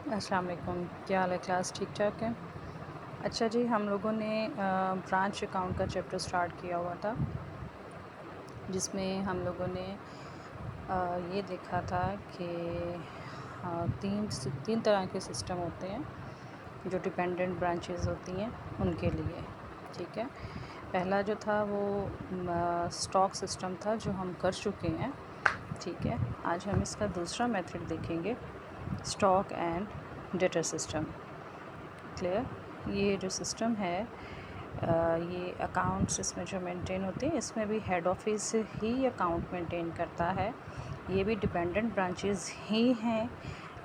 अस्सलाम वालेकुम, क्या हाल है क्लास? ठीक ठाक है। अच्छा जी, हम लोगों ने ब्रांच अकाउंट का चैप्टर स्टार्ट किया हुआ था, जिसमें हम लोगों ने ये देखा था कि तीन तरह के सिस्टम होते हैं जो डिपेंडेंट ब्रांचेस होती हैं उनके लिए। ठीक है, पहला जो था वो स्टॉक सिस्टम था जो हम कर चुके हैं। ठीक है, आज हम इसका दूसरा मेथड देखेंगे, stock and data system. Clear? ये जो सिस्टम है ये अकाउंट्स इसमें जो मेंटेन होते हैं, इसमें भी हेड ऑफिस ही अकाउंट मेंटेन करता है। ये भी डिपेंडेंट ब्रांचेस ही हैं,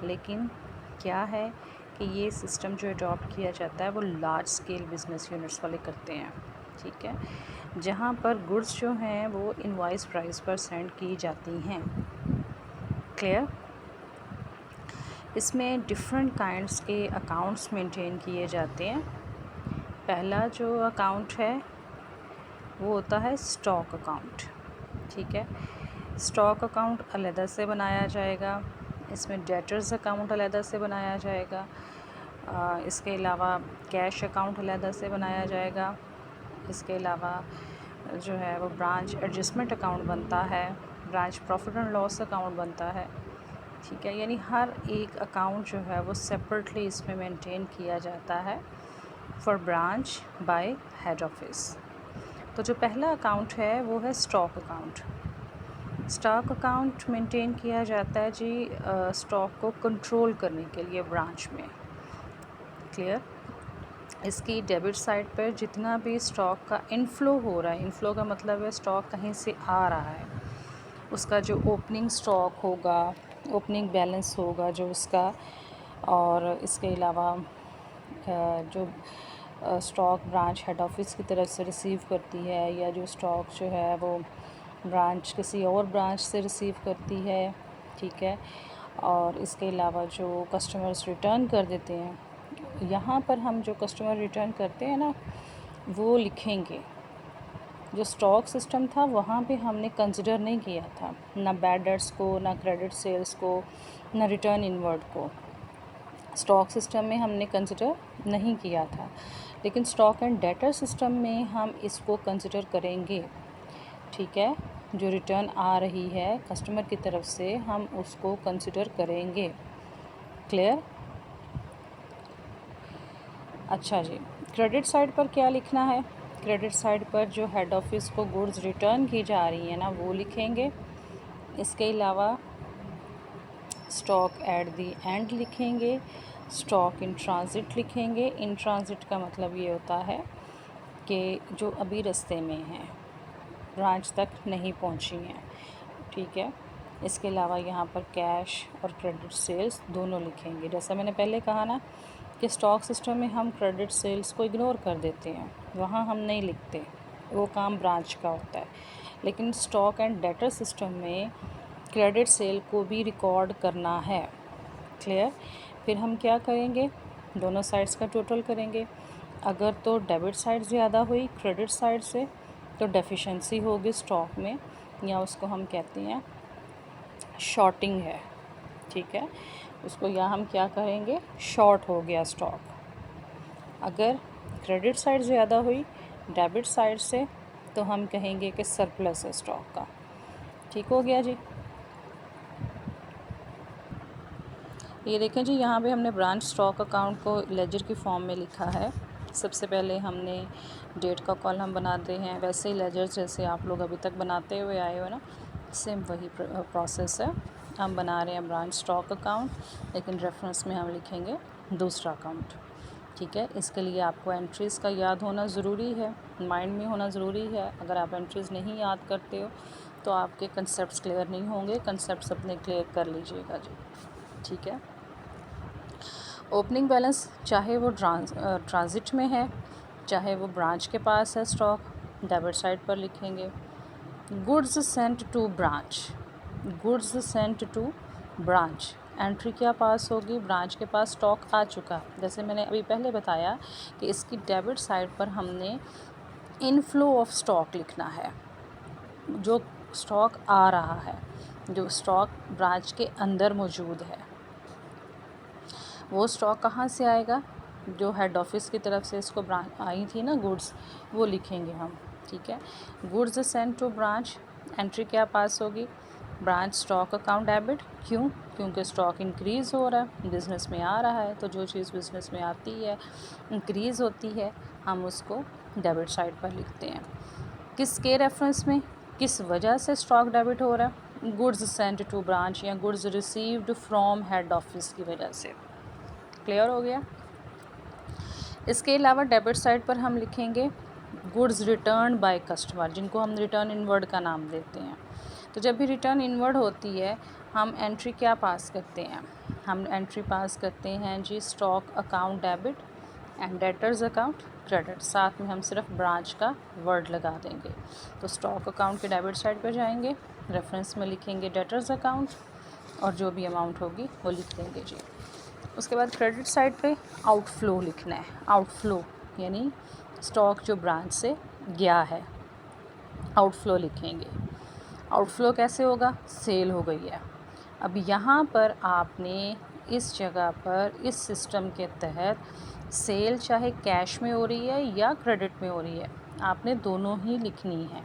लेकिन क्या है कि ये सिस्टम जो अडॉप्ट किया जाता है वो लार्ज स्केल बिजनेस यूनिट्स वाले करते हैं। ठीक है, जहाँ पर गुड्स जो हैं वो इनवॉइस प्राइस पर सेंड की जाती हैं। क्लियर? इसमें डिफरेंट काइंड्स के अकाउंट्स मेंटेन किए जाते हैं। पहला जो अकाउंट है वो होता है स्टॉक अकाउंट। ठीक है, स्टॉक अकाउंट अलग से बनाया जाएगा, इसमें डेटर्स अकाउंट अलग से बनाया जाएगा, इसके अलावा कैश अकाउंट अलग से बनाया जाएगा, इसके अलावा जो है वो ब्रांच एडजस्टमेंट अकाउंट बनता है, branch profit and loss account बनता है। ठीक है, यानी हर एक अकाउंट जो है वो सेपरेटली इसमें मेंटेन किया जाता है for branch bye head office. तो जो पहला अकाउंट है वो है stock account. Stock account maintain किया जाता है जी स्टॉक को कंट्रोल करने के लिए ब्रांच में। क्लियर? इसकी डेबिट साइड पर जितना भी स्टॉक का इनफ्लो हो रहा है, इनफ्लो का मतलब है स्टॉक कहीं से आ रहा है, उसका जो ओपनिंग स्टॉक होगा, ओपनिंग बैलेंस होगा जो उसका, और इसके अलावा जो स्टॉक ब्रांच हेड ऑफिस की तरफ से रिसीव करती है, या जो स्टॉक जो है वो ब्रांच किसी और ब्रांच से रिसीव करती है। ठीक है, और इसके अलावा जो कस्टमर्स रिटर्न कर देते हैं, यहाँ पर हम जो कस्टमर रिटर्न करते हैं ना वो लिखेंगे। जो स्टॉक सिस्टम था वहाँ पे हमने कंसिडर नहीं किया था, ना बैड डेट्स को, ना क्रेडिट सेल्स को, ना रिटर्न इनवर्ड को। स्टॉक सिस्टम में हमने कंसिडर नहीं किया था, लेकिन स्टॉक एंड डेटर सिस्टम में हम इसको कंसिडर करेंगे। ठीक है, जो रिटर्न आ रही है कस्टमर की तरफ से हम उसको कंसिडर करेंगे। क्लियर? अच्छा जी, क्रेडिट साइड पर क्या लिखना है? क्रेडिट साइड पर जो हेड ऑफिस को गुड्स रिटर्न की जा रही है ना वो लिखेंगे। इसके अलावा स्टॉक एट दी एंड लिखेंगे, स्टॉक इन ट्रांजिट लिखेंगे। इन ट्रांजिट का मतलब ये होता है कि जो अभी रास्ते में हैं, ब्रांच तक नहीं पहुंची हैं। ठीक है, इसके अलावा यहाँ पर कैश और क्रेडिट सेल्स दोनों लिखेंगे। जैसा मैंने पहले कहा ना कि स्टॉक सिस्टम में हम क्रेडिट सेल्स को इग्नोर कर देते हैं, वहाँ हम नहीं लिखते, वो काम ब्रांच का होता है। लेकिन स्टॉक एंड डेटर सिस्टम में क्रेडिट सेल को भी रिकॉर्ड करना है। क्लियर? फिर हम क्या करेंगे, दोनों साइड्स का टोटल करेंगे। अगर तो डेबिट साइड ज़्यादा हुई क्रेडिट साइड से तो डेफिशिएंसी होगी स्टॉक में, या उसको हम कहते हैं शॉर्टिंग है। ठीक है, उसको या हम क्या करेंगे, शॉर्ट हो गया स्टॉक। अगर क्रेडिट साइड ज़्यादा हुई डेबिट साइड से तो हम कहेंगे कि सरप्लस है स्टॉक का। ठीक हो गया जी। ये देखें जी, यहाँ पे हमने ब्रांच स्टॉक अकाउंट को लेजर की फॉर्म में लिखा है। सबसे पहले हमने डेट का कॉलम बनाते हैं, वैसे ही लेजर जैसे आप लोग अभी तक बनाते हुए आए हो ना, सेम वही प्रोसेस है। हम बना रहे हैं ब्रांच स्टॉक अकाउंट, लेकिन रेफरेंस में हम लिखेंगे दूसरा अकाउंट। ठीक है, इसके लिए आपको एंट्रीज़ का याद होना ज़रूरी है, माइंड में होना ज़रूरी है। अगर आप एंट्रीज़ नहीं याद करते हो तो आपके कंसेप्ट्स क्लियर नहीं होंगे। कंसेप्ट्स अपने क्लियर कर लीजिएगा जी। ठीक है, ओपनिंग बैलेंस चाहे वो ट्रांजिट में है, चाहे वो ब्रांच के पास है, स्टॉक डेबिट साइड पर लिखेंगे। Goods sent to branch, goods sent to branch, entry क्या पास होगी, ब्रांच के पास स्टॉक आ चुका। जैसे मैंने अभी पहले बताया कि इसकी डेबिट साइड पर हमने इनफ्लो ऑफ स्टॉक लिखना है, जो स्टॉक आ रहा है, जो स्टॉक ब्रांच के अंदर मौजूद है। वो स्टॉक कहाँ से आएगा, जो हेड ऑफिस की तरफ से इसको ब्रांच आई थी ना गुड्स, वो लिखेंगे हम। ठीक है, goods sent to branch, entry क्या पास होगी, ब्रांच स्टॉक अकाउंट डेबिट। क्यों, क्योंकि स्टॉक इंक्रीज़ हो रहा है, बिज़नेस में आ रहा है, तो जो चीज़ बिज़नेस में आती है, इंक्रीज़ होती है, हम उसको डेबिट साइड पर लिखते हैं। किसके रेफरेंस में, किस वजह से स्टॉक डेबिट हो रहा है, गुड्स सेंट टू ब्रांच या goods received from head office की वजह से। क्लियर हो गया। इसके अलावा डेबिट साइड पर हम लिखेंगे गुड्स रिटर्न बाय कस्टमर, जिनको हम रिटर्न इनवर्ड का नाम देते हैं। तो जब भी रिटर्न इनवर्ड होती है, हम एंट्री क्या पास करते हैं, हम एंट्री पास करते हैं जी stock account debit and debtors account credit. साथ में हम सिर्फ ब्रांच का वर्ड लगा देंगे। तो स्टॉक अकाउंट के डेबिट साइड पर जाएंगे, रेफरेंस में लिखेंगे डेटर्स अकाउंट और जो भी अमाउंट होगी वो लिख देंगे जी। उसके बाद क्रेडिट साइड पे आउटफ्लो लिखना है। आउटफ्लो यानी स्टॉक जो ब्रांच से गया है, आउटफ्लो लिखेंगे। आउटफ्लो कैसे होगा, सेल हो गई है। अब यहाँ पर आपने इस जगह पर इस सिस्टम के तहत सेल चाहे कैश में हो रही है या क्रेडिट में हो रही है, आपने दोनों ही लिखनी है।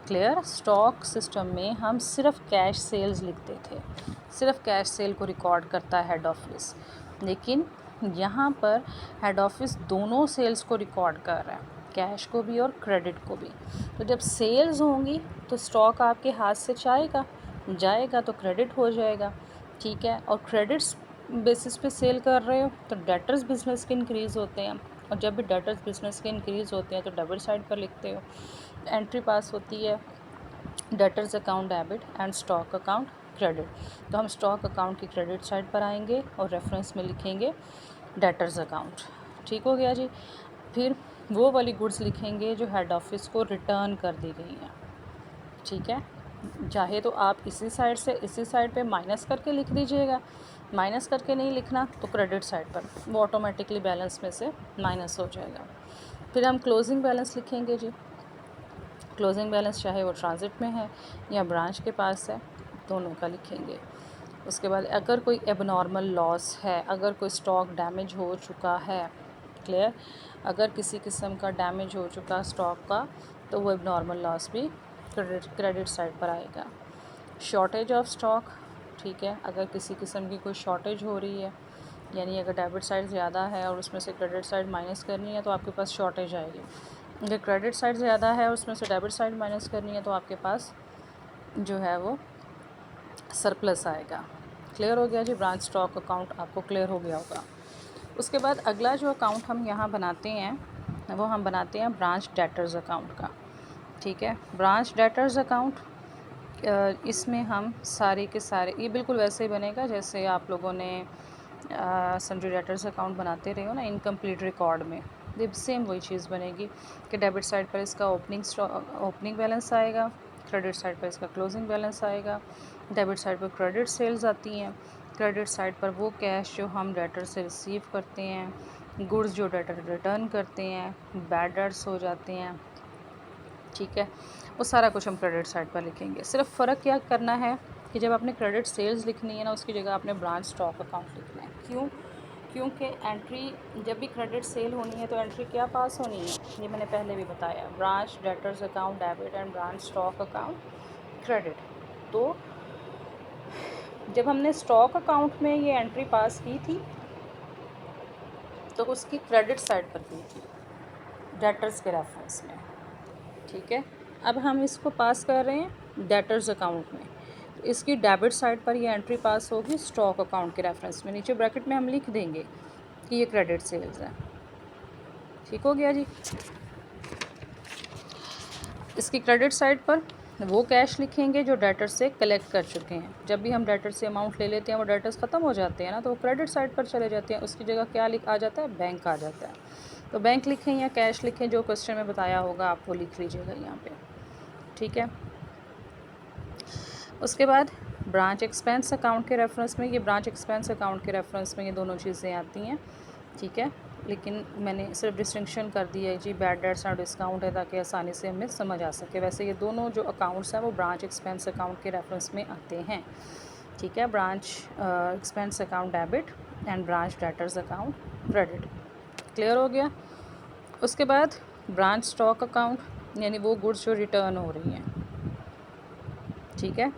क्लियर। स्टॉक सिस्टम में हम सिर्फ कैश सेल्स लिखते थे, सिर्फ कैश सेल को रिकॉर्ड करता है हेड ऑफिस, लेकिन यहाँ पर हेड ऑफिस दोनों सेल्स को रिकॉर्ड कर रहा है, कैश को भी और क्रेडिट को भी। तो जब सेल्स होंगी तो स्टॉक आपके हाथ से जाएगा तो क्रेडिट हो जाएगा। ठीक है, और क्रेडिट्स बेसिस पे सेल कर रहे हो तो डेटर्स बिजनेस के इंक्रीज़ होते हैं, और जब भी डेटर्स बिजनेस के इंक्रीज़ होते हैं तो डेबिट साइड पर लिखते हो। एंट्री पास होती है debtors account debit and stock account credit. तो हम स्टॉक अकाउंट की क्रेडिट साइड पर आएंगे और रेफरेंस में लिखेंगे डेटर्स अकाउंट। ठीक हो गया जी। फिर वो वाली गुड्स लिखेंगे जो हेड ऑफिस को रिटर्न कर दी गई हैं। ठीक है, चाहे तो आप इसी साइड से इसी साइड पे माइनस करके लिख दीजिएगा, माइनस करके नहीं लिखना तो क्रेडिट साइड पर वो ऑटोमेटिकली बैलेंस में से माइनस हो जाएगा। फिर हम क्लोजिंग बैलेंस लिखेंगे जी। क्लोजिंग बैलेंस चाहे वो ट्रांजिट में है या ब्रांच के पास है, दोनों का लिखेंगे। उसके बाद अगर कोई एबनॉर्मल लॉस है, अगर कोई स्टॉक डैमेज हो चुका है, क्लियर, अगर किसी किस्म का डैमेज हो चुका स्टॉक का, तो वो एबनॉर्मल लॉस भी क्रेडिट साइड पर आएगा। शॉर्टेज ऑफ स्टॉक, ठीक है, अगर किसी किस्म की कोई शॉर्टेज हो रही है, यानी अगर डेबिट साइड ज़्यादा है और उसमें से क्रेडिट साइड माइनस करनी है तो आपके पास शॉर्टेज आएगी। अगर क्रेडिट साइड ज़्यादा है और उसमें से डेबिट साइड माइनस करनी है तो आपके पास जो है वो सरप्लस आएगा। क्लियर हो गया जी। ब्रांच स्टॉक अकाउंट आपको क्लियर हो गया होगा। उसके बाद अगला जो अकाउंट हम यहाँ बनाते हैं वो हम बनाते हैं ब्रांच डेटर्स अकाउंट का। ठीक है, ब्रांच डेटर्स अकाउंट, इसमें हम सारे के सारे, ये बिल्कुल वैसे ही बनेगा जैसे आप लोगों ने सन्ड्री डेटर्स अकाउंट बनाते रहे हो ना इनकम्प्लीट रिकॉर्ड में, ये सेम वही चीज़ बनेगी कि डेबिट साइड पर इसका ओपनिंग बैलेंस आएगा, क्रेडिट साइड पर इसका क्लोजिंग बैलेंस आएगा। डेबिट साइड पर क्रेडिट सेल्स आती हैं, क्रेडिट साइड पर वो कैश जो हम डेटर से रिसीव करते हैं, गुड्स जो डेटर रिटर्न करते हैं, बैड डेट्स हो जाते हैं। ठीक है, वो सारा कुछ हम क्रेडिट साइड पर लिखेंगे। सिर्फ फ़र्क क्या करना है कि जब आपने क्रेडिट सेल्स लिखनी है ना, उसकी जगह आपने ब्रांच स्टॉक अकाउंट लिखना है। क्यों? क्योंकि एंट्री जब भी क्रेडिट सेल होनी है तो एंट्री क्या पास होनी है, ये मैंने पहले भी बताया, branch debtors account debit and branch stock account credit. तो जब हमने स्टॉक अकाउंट में ये एंट्री पास की थी तो उसकी क्रेडिट साइड पर की थी, डेटर्स के रेफरेंस में। ठीक है, अब हम इसको पास कर रहे हैं डेटर्स अकाउंट में, तो इसकी डेबिट साइड पर ये एंट्री पास होगी स्टॉक अकाउंट के रेफरेंस में। नीचे ब्रैकेट में हम लिख देंगे कि ये क्रेडिट सेल्स है। ठीक हो गया जी। इसकी क्रेडिट साइड पर वो कैश लिखेंगे जो डेटर से कलेक्ट कर चुके हैं। जब भी हम डेटर से अमाउंट ले लेते हैं वो डेटर्स ख़त्म हो जाते हैं ना, तो वो क्रेडिट साइड पर चले जाते हैं, उसकी जगह क्या आ जाता है, बैंक आ जाता है। तो बैंक लिखें या कैश लिखें, जो क्वेश्चन में बताया होगा आप वो लिख लीजिएगा यहाँ पे। ठीक है, उसके बाद ब्रांच एक्सपेंस अकाउंट के रेफरेंस में, ये ब्रांच एक्सपेंस अकाउंट के रेफरेंस में ये दोनों चीज़ें आती हैं। ठीक है, लेकिन मैंने सिर्फ डिस्टिंक्शन कर दी है जी, बैड डेट्स और डिस्काउंट है, ताकि आसानी से हमें समझ आ सके। वैसे ये दोनों जो अकाउंट्स हैं वो ब्रांच एक्सपेंस अकाउंट के रेफरेंस में आते हैं। ठीक है, branch expense account debit and branch debtors account credit. Clear हो गया। उसके बाद ब्रांच स्टॉक अकाउंट, यानी वो गुड्स जो रिटर्न हो रही हैं, ठीक है,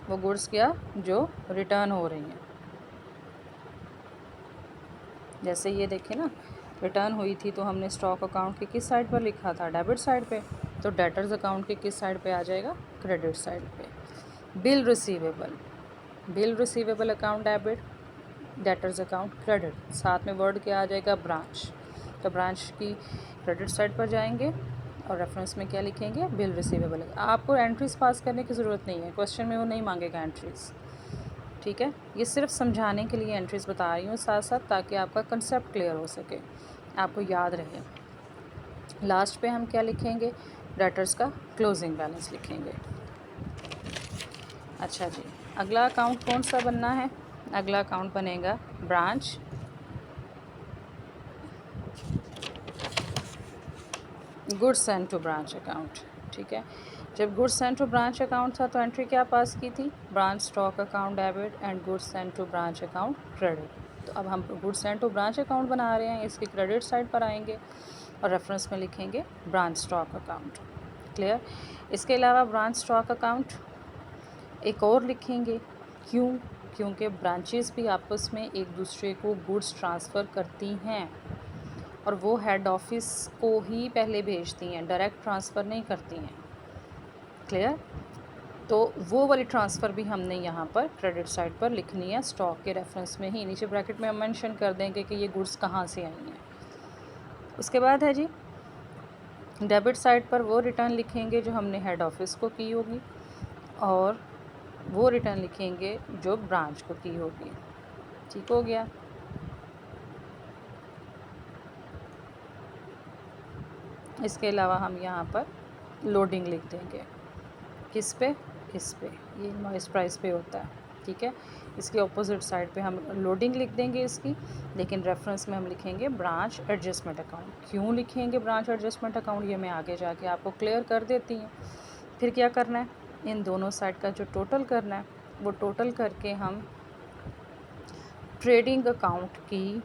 वो गुड्स क्या जो रिटर्न हो रही हैं। जैसे ये देखिए ना, रिटर्न हुई थी तो हमने स्टॉक अकाउंट के किस साइड पर लिखा था, डेबिट साइड पे, तो डेटर्स अकाउंट के किस साइड पे आ जाएगा, क्रेडिट साइड पे। Bill receivable, bill receivable account debit, debtors account credit, साथ में वर्ड क्या आ जाएगा, ब्रांच, तो ब्रांच की क्रेडिट साइड पर जाएंगे और रेफरेंस में क्या लिखेंगे, बिल रिसीवेबल। आपको एंट्रीज पास करने की ज़रूरत नहीं है, क्वेश्चन में वो नहीं मांगेगा एंट्रीज, ठीक है। ये सिर्फ समझाने के लिए एंट्रीज बता रही हूँ साथ साथ, ताकि आपका कंसेप्ट क्लियर हो सके, आपको याद रहे। लास्ट पे हम क्या लिखेंगे, डेटर्स का क्लोजिंग बैलेंस लिखेंगे। अच्छा जी, अगला अकाउंट कौन सा बनना है, अगला अकाउंट बनेगा branch goods send to branch account, ठीक है। जब goods send to branch account था तो एंट्री क्या पास की थी, branch stock account debit and goods send to branch account credit. तो अब हम goods send to branch account बना रहे हैं, इसकी क्रेडिट साइड पर आएंगे और रेफरेंस में लिखेंगे ब्रांच स्टॉक अकाउंट। क्लियर। इसके अलावा ब्रांच स्टॉक अकाउंट एक और लिखेंगे, क्यों, क्योंकि ब्रांचेस भी आपस में एक दूसरे को गुड्स ट्रांसफ़र करती हैं और वो हेड ऑफिस को ही पहले भेजती हैं, डायरेक्ट ट्रांसफ़र नहीं करती हैं। क्लियर। तो वो वाली ट्रांसफ़र भी हमने यहाँ पर क्रेडिट साइड पर लिखनी है, स्टॉक के रेफरेंस में ही, नीचे ब्रैकेट में हम मेंशन कर देंगे कि ये गुड्स कहाँ से आई हैं। उसके बाद है जी, डेबिट साइड पर वो रिटर्न लिखेंगे जो हमने हेड ऑफिस को की होगी और वो रिटर्न लिखेंगे जो ब्रांच को की होगी। ठीक हो गया। इसके अलावा हम यहाँ पर लोडिंग लिख देंगे, किस पे, इस पे, ये इनवॉइस प्राइस पे होता है, ठीक है। इसके ऑपोजिट साइड पे हम लोडिंग लिख देंगे इसकी, लेकिन रेफरेंस में हम लिखेंगे ब्रांच एडजस्टमेंट अकाउंट। क्यों लिखेंगे ब्रांच एडजस्टमेंट अकाउंट, ये मैं आगे जाके आपको क्लियर कर देती हूँ। फिर क्या करना है, इन दोनों साइड का जो टोटल करना है वो टोटल करके हम ट्रेडिंग अकाउंट की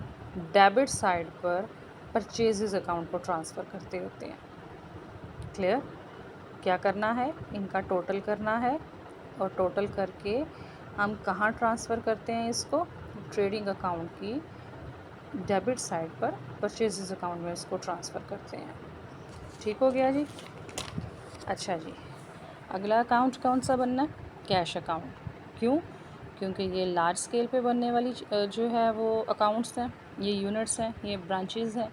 डेबिट साइड पर परचेजेस अकाउंट को ट्रांसफ़र करते होते हैं। क्लियर। क्या करना है, इनका टोटल करना है और टोटल करके हम कहाँ ट्रांसफ़र करते हैं इसको, ट्रेडिंग अकाउंट की डेबिट साइड पर परचेजेस अकाउंट में इसको ट्रांसफ़र करते हैं। ठीक हो गया जी। अच्छा जी, अगला अकाउंट कौन सा बनना है, कैश अकाउंट। क्यों, क्योंकि ये लार्ज स्केल पे बनने वाली जो है वो अकाउंट्स हैं, ये यूनिट्स हैं, ये ब्रांचेस हैं,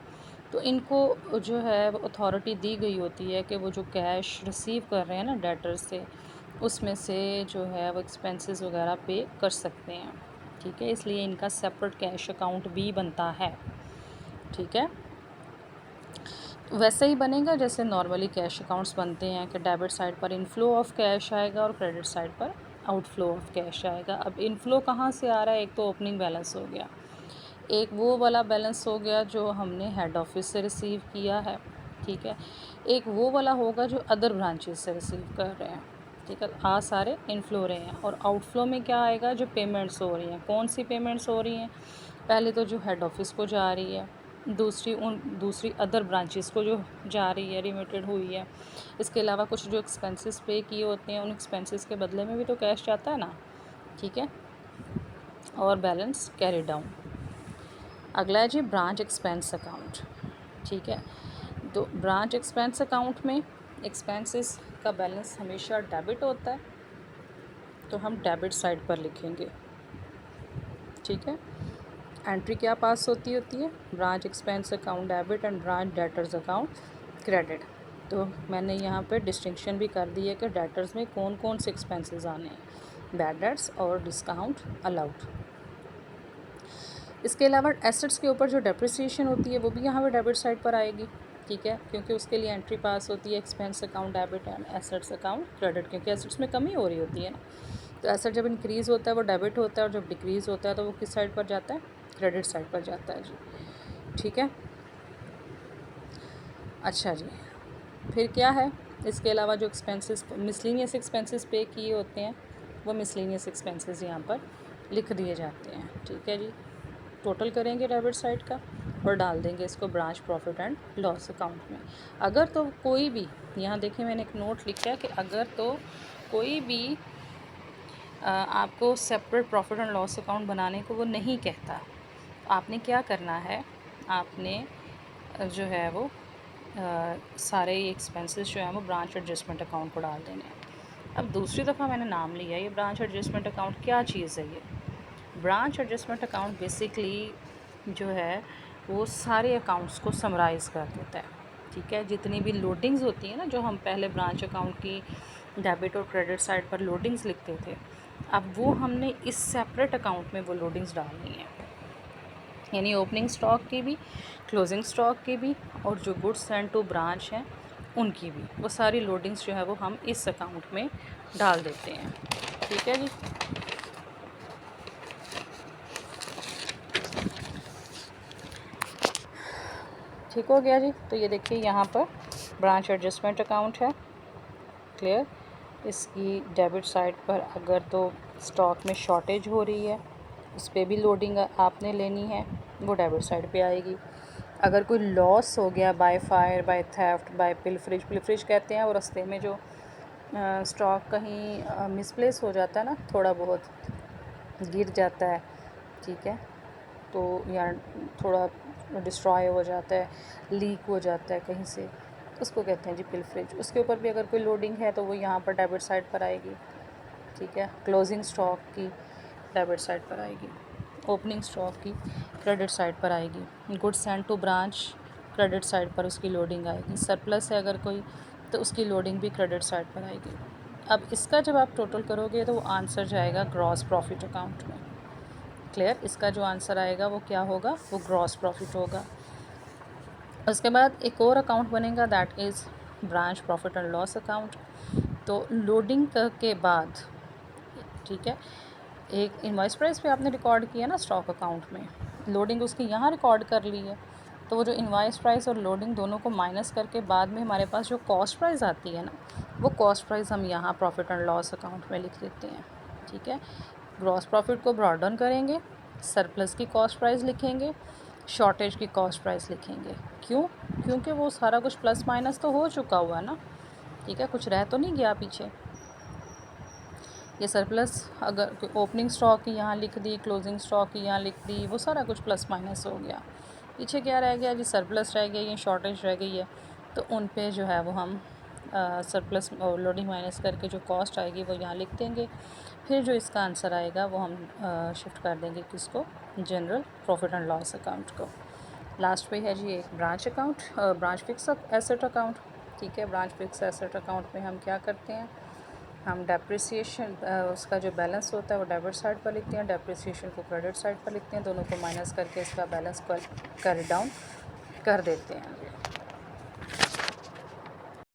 तो इनको जो है अथॉरिटी दी गई होती है कि वो जो कैश रिसीव कर रहे हैं ना डेटर्स से, उसमें से जो है वो एक्सपेंसेस वगैरह पे कर सकते हैं। ठीक है, इसलिए इनका सेपरेट कैश अकाउंट भी बनता है। ठीक है, वैसे ही बनेगा जैसे नॉर्मली कैश अकाउंट्स बनते हैं कि डेबिट साइड पर इनफ्लो ऑफ कैश आएगा और क्रेडिट साइड पर आउटफ्लो ऑफ कैश आएगा। अब इनफ्लो कहाँ से आ रहा है, एक तो ओपनिंग बैलेंस हो गया, एक वो वाला बैलेंस हो गया जो हमने हेड ऑफिस से रिसीव किया है, ठीक है, एक वो वाला होगा जो अदर ब्रांचेस से रिसीव कर रहे हैं। ठीक है, आ सारे इनफ्लो रहे हैं। और आउटफ्लो में क्या आएगा, जो पेमेंट्स हो रही हैं, कौन सी पेमेंट्स हो रही हैं, पहले तो जो हेड ऑफिस को जा रही है, दूसरी अदर ब्रांचेस को जो जा रही है, रिमिटेड हुई है। इसके अलावा कुछ जो एक्सपेंसेस पे किए होते हैं, उन एक्सपेंसेस के बदले में भी तो कैश जाता है ना। ठीक है, और बैलेंस कैरी डाउन। अगला है जी ब्रांच एक्सपेंस अकाउंट। ठीक है, तो ब्रांच एक्सपेंस अकाउंट में एक्सपेंसेस का बैलेंस हमेशा डेबिट होता है, तो हम डेबिट साइड पर लिखेंगे। ठीक है, एंट्री क्या पास होती है, branch expense account debit and branch debtors account credit. तो मैंने यहाँ पे डिस्टिंक्शन भी कर दी है कि डेटर्स में कौन कौन से एक्सपेंसेस आने हैं, बैड डेट्स और डिस्काउंट अलाउड। इसके अलावा एसेट्स के ऊपर जो डेप्रिसिएशन होती है वो भी यहाँ पर डेबिट साइड पर आएगी। ठीक है, क्योंकि उसके लिए एंट्री पास होती है expense account debit and assets account credit, क्योंकि एसेट्स में कमी हो रही होती है ना। तो एसेट जब इंक्रीज़ होता है वो डेबिट होता है और जब डिक्रीज़ होता है तो वो किस साइड पर जाता है, क्रेडिट साइड पर जाता है जी। ठीक है, अच्छा जी, फिर क्या है, इसके अलावा जो एक्सपेंसेस मिसलेनियस एक्सपेंसेस पे किए होते हैं वो मिसलेनियस एक्सपेंसेस यहाँ पर लिख दिए जाते हैं। ठीक है जी, टोटल करेंगे डेबिट साइड का और डाल देंगे इसको branch profit and loss account में। अगर तो कोई भी, यहाँ देखिए मैंने एक नोट लिखा है कि अगर तो कोई भी आपको separate profit and loss account बनाने को वो नहीं कहता, आपने क्या करना है, आपने जो है वो सारे एक्सपेंसेस जो हैं वो ब्रांच एडजस्टमेंट अकाउंट को डाल देने हैं। अब दूसरी दफ़ा मैंने नाम लिया, ये ब्रांच एडजस्टमेंट अकाउंट क्या चीज़ है? ये ब्रांच एडजस्टमेंट अकाउंट बेसिकली जो है वो सारे अकाउंट्स को समराइज़ कर देता है। ठीक है, जितनी भी लोडिंग्स होती हैं ना, जो हम पहले ब्रांच अकाउंट की डेबिट और क्रेडिट साइड पर लोडिंग्स लिखते थे, अब वो हमने इस सेपरेट अकाउंट में वो लोडिंग्स डालनी है। यानी ओपनिंग स्टॉक की भी, क्लोजिंग स्टॉक की भी, और जो गुड्स सेंड टू ब्रांच हैं उनकी भी, वो सारी लोडिंग्स जो है वो हम इस अकाउंट में डाल देते हैं। ठीक है जी, ठीक हो गया जी। तो ये देखिए यहाँ पर ब्रांच एडजस्टमेंट अकाउंट है, क्लियर। इसकी डेबिट साइड पर अगर तो स्टॉक में शॉर्टेज हो रही है, उस पर भी लोडिंग आपने लेनी है, वो डेबिट साइड पे आएगी। अगर कोई लॉस हो गया by fire, by theft, by pilferage कहते हैं, और रास्ते में जो स्टॉक कहीं मिसप्लेस हो जाता है ना, थोड़ा बहुत गिर जाता है, ठीक है, तो या थोड़ा डिस्ट्रॉय हो जाता है, लीक हो जाता है कहीं से, उसको कहते हैं जी पिलफरेज। उसके ऊपर भी अगर कोई लोडिंग है तो वो यहाँ पर डेबिट साइड पर आएगी। ठीक है, क्लोजिंग स्टॉक की डेबिट साइड पर आएगी, ओपनिंग स्टॉक की क्रेडिट साइड पर आएगी, goods send to branch credit side पर उसकी लोडिंग आएगी, सरप्लस है अगर कोई तो उसकी लोडिंग भी क्रेडिट साइड पर आएगी। अब इसका जब आप टोटल करोगे तो वो आंसर जाएगा ग्रॉस प्रॉफिट अकाउंट में। क्लियर, इसका जो आंसर आएगा वो क्या होगा, वो ग्रॉस प्रॉफिट होगा। उसके बाद एक और अकाउंट बनेगा, that is branch profit and loss account. तो लोडिंग के बाद, ठीक है, एक इनवॉइस प्राइस पे आपने रिकॉर्ड किया ना स्टॉक अकाउंट में, लोडिंग उसकी यहाँ रिकॉर्ड कर ली है, तो वो जो इनवॉइस प्राइस और लोडिंग दोनों को माइनस करके बाद में हमारे पास जो कॉस्ट प्राइस आती है ना, वो कॉस्ट प्राइस हम यहाँ प्रॉफिट एंड लॉस अकाउंट में लिख देते हैं। ठीक है, ग्रॉस प्रॉफिट को ब्रॉट डाउन करेंगे, सरप्लस की कॉस्ट प्राइस लिखेंगे, शॉर्टेज की कॉस्ट प्राइस लिखेंगे। क्यों? क्योंकि वो सारा कुछ प्लस माइनस तो हो चुका हुआ ना, ठीक है, कुछ रह तो नहीं गया पीछे। ये सरप्लस अगर ओपनिंग स्टॉक की यहाँ लिख दी, क्लोजिंग स्टॉक की यहाँ लिख दी, वो सारा कुछ प्लस माइनस हो गया। पीछे क्या रह गया जी, सरप्लस रह गई है, शॉर्टेज रह गई है, तो उन पे जो है वो हम सरप्लस और लोडिंग माइनस करके जो कॉस्ट आएगी वो यहाँ लिख देंगे। फिर जो इसका आंसर आएगा वो हम शिफ्ट कर देंगे किसको, general profit and loss account को। लास्ट पे है जी एक branch account, branch fix asset account. ठीक है, ब्रांच फिक्स एसेट अकाउंट में हम क्या करते हैं, हम डेप्रिसिएशन उसका जो बैलेंस होता है वो डेबिट साइड पर लिखते हैं, डेप्रिसिएशन को क्रेडिट साइड पर लिखते हैं, दोनों को माइनस करके इसका बैलेंस कर डाउन कर देते हैं।